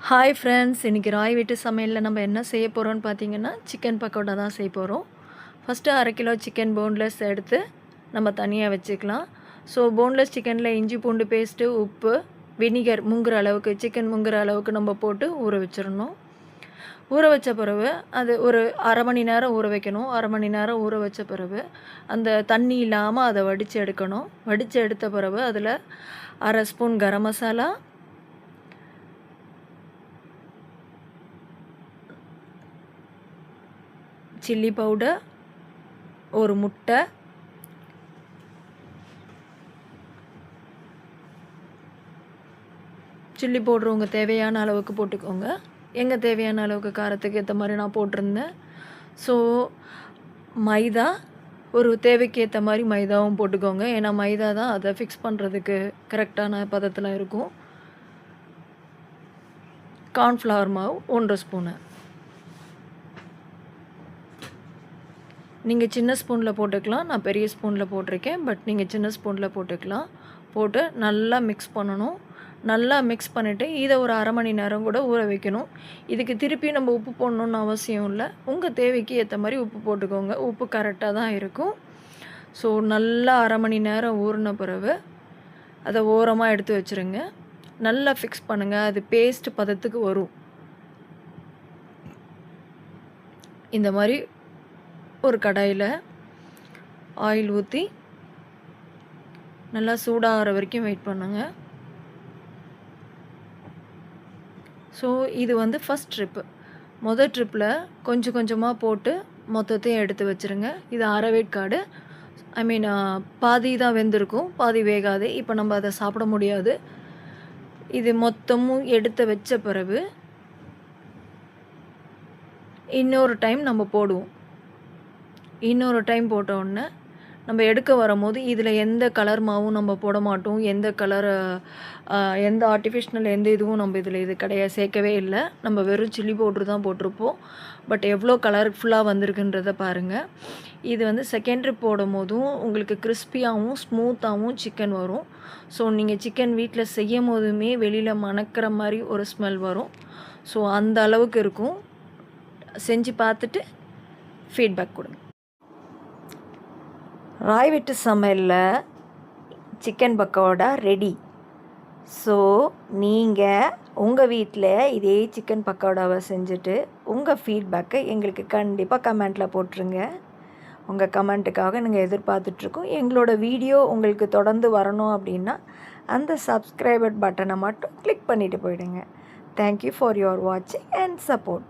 Hi friends, இன்றைக்கி ராய் வீட்டு சமையலில் நம்ம என்ன செய்ய போகிறோம்னு பார்த்தீங்கன்னா சிக்கன் பக்கோடா தான் செய்ய போகிறோம். ஃபஸ்ட்டு 1/2 கிலோ சிக்கன் போன்லெஸ் எடுத்து நம்ம தனியாக வச்சுக்கலாம். ஸோ போன்லெஸ் சிக்கனில் இஞ்சி பூண்டு பேஸ்ட்டு, உப்பு, வினிகர் முங்குற அளவுக்கு, சிக்கன் முங்குற அளவுக்கு நம்ம போட்டு ஊற வச்சிடணும். ஊற வச்ச பிறகு அது ஒரு 1/2 மணி நேரம் ஊற வைக்கணும். 1/2 மணி நேரம் ஊற வச்ச பிறகு அந்த தண்ணி இல்லாமல் அதை வடித்து எடுக்கணும். வடித்து எடுத்த பிறகு அதில் 1/2 spoon garam masala, chilli powder, ஒரு முட்டை, சில்லி பவுட்ரு உங்கள் தேவையான அளவுக்கு போட்டுக்கோங்க. எங்கள் தேவையான அளவுக்கு காரத்துக்கு ஏற்ற மாதிரி நான் போட்டிருந்தேன். ஸோ மைதா, ஒரு தேவைக்கு ஏற்ற மாதிரி மைதாவும் போட்டுக்கோங்க. ஏன்னா மைதா தான் அதை ஃபிக்ஸ் பண்ணுறதுக்கு கரெக்டான பதத்தில் இருக்கும். கார்ன்ஃப்ளவர் மாவு 1 ஸ்பூனு. நீங்கள் சின்ன ஸ்பூனில் போட்டுக்கலாம், நான் பெரிய ஸ்பூனில் போட்டிருக்கேன். பட் நீங்கள் சின்ன ஸ்பூனில் போட்டுக்கலாம். போட்டு நல்லா மிக்ஸ் பண்ணணும். நல்லா மிக்ஸ் பண்ணிவிட்டு இதை ஒரு 1/2 மணி நேரம் கூட ஊற வைக்கணும். இதுக்கு திருப்பி நம்ம உப்பு போடணுன்னு அவசியம் இல்லை. உங்கள் தேவைக்கு ஏற்ற மாதிரி உப்பு போட்டுக்கோங்க. உப்பு கரெக்டாக தான் இருக்கும். ஸோ நல்லா 1/2 மணி நேரம் ஊறின பிறகு அதை ஓரமாக எடுத்து வச்சுருங்க. நல்லா ஃபிக்ஸ் பண்ணுங்கள். அது பேஸ்ட் பதத்துக்கு வரும். இந்த மாதிரி ஒரு கடாயில் ஆயில் ஊற்றி நல்லா சூடாகிற வரைக்கும் வெயிட் பண்ணுங்க. ஸோ இது வந்து ஃபஸ்ட் ட்ரிப்பு. மொதல் ட்ரிப்பில் கொஞ்சம் கொஞ்சமாக போட்டு மொத்தத்தையும் எடுத்து வச்சுருங்க. இது அரை வேக்காடு, பாதி தான் வெந்திருக்கும், பாதி வேகாது. இப்போ நம்ம அதை சாப்பிட முடியாது. இது மொத்தமும் எடுத்து வச்ச பிறகு இன்னொரு டைம் நம்ம போடுவோம். இன்னொரு டைம் போட்ட உடனே நம்ம எடுக்க வரும்போது இதில் எந்த கலர் மாவும் நம்ம போட மாட்டோம். எந்த ஆர்டிஃபிஷியல் எந்த இதுவும் நம்ம இதில் இது கிடையாது, சேர்க்கவே இல்லை. நம்ம வெறும் சில்லி பவுட்ரு தான் போட்டிருப்போம். பட் எவ்வளோ கலர்ஃபுல்லாக வந்திருக்குன்றதை பாருங்கள். இது வந்து செகண்ட் ட்ரிப் போடும் போதும் உங்களுக்கு கிறிஸ்பியாகவும் ஸ்மூத்தாகவும் சிக்கன் வரும். ஸோ நீங்கள் சிக்கன் வீட்டில் செய்யும் போதுமே வெளியில் மணக்கிற மாதிரி ஒரு ஸ்மெல் வரும். ஸோ அந்த அளவுக்கு இருக்கும். செஞ்சு பார்த்துட்டு ஃபீட்பேக் கொடுங்க. ராய் வீட்டு சமையலில் சிக்கன் பக்கோடா ரெடி. ஸோ நீங்கள் உங்கள் வீட்டில் இதே சிக்கன் பக்கோடாவை செஞ்சுட்டு உங்கள் ஃபீட்பேக்கை எங்களுக்கு கண்டிப்பாக கமெண்ட்டில் போட்டுருங்க. உங்கள் கமெண்ட்டுக்காக நாங்கள் எதிர்பார்த்துட்ருக்கோம். எங்களோட வீடியோ உங்களுக்கு தொடர்ந்து வரணும் அப்படின்னா அந்த சப்ஸ்கிரைபர் பட்டனை மட்டும் கிளிக் பண்ணிவிட்டு போயிடுங்க. தேங்க்யூ ஃபார் யுவர் வாட்சிங் அண்ட் சப்போர்ட்.